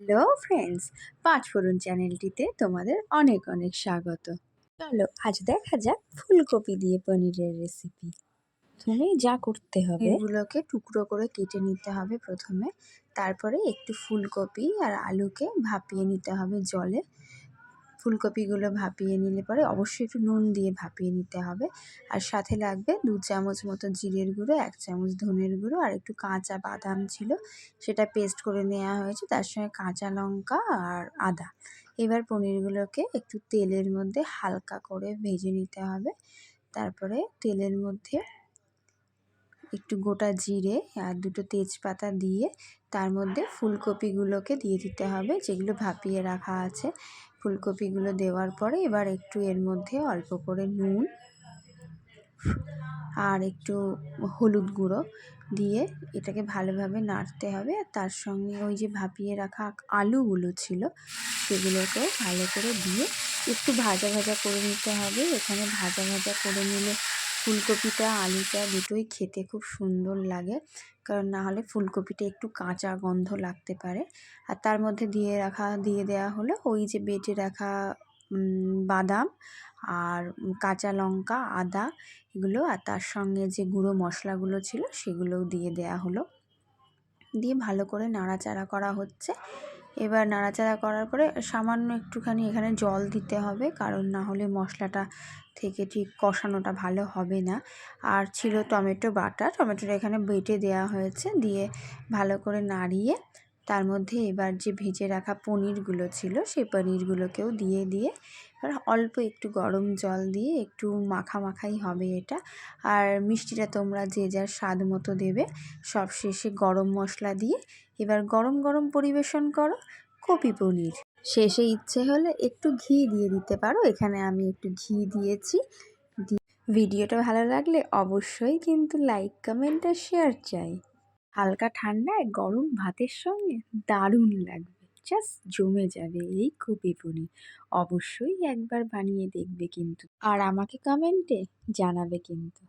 Hello friends, পাঁচফোড়ন চ্যানেলটিতে তোমাদের অনেক অনেক স্বাগত। চলো আজ দেখা যাক ফুলকপি দিয়ে পনিরের রেসিপি। তুমি যা করতে হবে, এগুলোকে টুকরো করে কেটে নিতে হবে প্রথমে। তারপরে একটু ফুলকপি আর আলুকে ভাপিয়ে নিতে হবে জলে। ফুলকপিগুলো ভাপিয়ে নিলে পরে অবশ্যই একটু নুন দিয়ে ভাপিয়ে নিতে হবে। আর সাথে লাগবে 2 চামচ মতো জিরের গুঁড়ো, 1 চামচ ধনের গুঁড়ো আর একটু কাঁচা বাদাম ছিল, সেটা পেস্ট করে নেওয়া হয়েছে। তার সঙ্গে কাঁচা লঙ্কা আর আদা। এবার পনিরগুলোকে একটু তেলের মধ্যে হালকা করে ভেজে নিতে হবে। তারপরে তেলের মধ্যে একটু গোটা জিরে আর 2টো তেজপাতা দিয়ে তার মধ্যে ফুলকপিগুলোকে দিয়ে দিতে হবে, যেগুলো ভাপিয়ে রাখা আছে। ফুলকপিগুলো দেওয়ার পরে এবার একটু এর মধ্যে অল্প করে নুন আর একটু হলুদ গুঁড়ো দিয়ে এটাকে ভালোভাবে নাড়তে হবে। আর তার সঙ্গে ওই যে ভাপিয়ে রাখা আলুগুলো ছিল সেগুলোকেও ভালো করে দিয়ে একটু ভাজা ভাজা করে নিতে হবে। এখানে ভাজা ভাজা করে নিলে ফুলকপিটা আলুটা দুটোই খেতে খুব সুন্দর লাগে, কারণ না হলে ফুলকপিটা একটু কাঁচা গন্ধ লাগতে পারে। আর তার মধ্যে দিয়ে দেওয়া হলো ওই যে বেটে রাখা বাদাম আর কাঁচা লঙ্কা, আদা এগুলো, আর তার সঙ্গে যে গুঁড়ো মশলাগুলো ছিল সেগুলোও দিয়ে দেয়া হলো। দিয়ে ভালো করে নাড়াচাড়া করা হচ্ছে। এবার নাড়াচাড়া করার পরে সামান্য একটুখানি এখানে জল দিতে হবে, কারণ না হলে মশলাটা থেকে ঠিক কষানোটা ভালো হবে না। আর ছিল টমেটো বাটা, টমেটোটা এখানে বেটে দেওয়া হয়েছে। দিয়ে ভালো করে নাড়িয়ে তার মধ্যে এবার যে ভেজে রাখা পনিরগুলো ছিল সেই পনিরগুলোকেও দিয়ে এবার অল্প একটু গরম জল দিয়ে একটু মাখাই হবে এটা। আর মিষ্টিটা তোমরা যে যার স্বাদ মতো দেবে। সব শেষে গরম মশলা দিয়ে এবার গরম গরম পরিবেশন করো কপি পনির। শেষে ইচ্ছে হলে একটু ঘি দিয়ে দিতে পারো, এখানে আমি একটু ঘি দিয়েছি। ভিডিওটা ভালো লাগলে অবশ্যই কিন্তু লাইক, কমেন্ট আর শেয়ার চাই। হালকা ঠান্ডায় গরম ভাতের সঙ্গে দারুণ লাগবে, জাস্ট জমে যাবে এই কপি পনির। অবশ্যই একবার বানিয়ে দেখবে কিন্তু, আর আমাকে কমেন্টে জানাবে কিন্তু।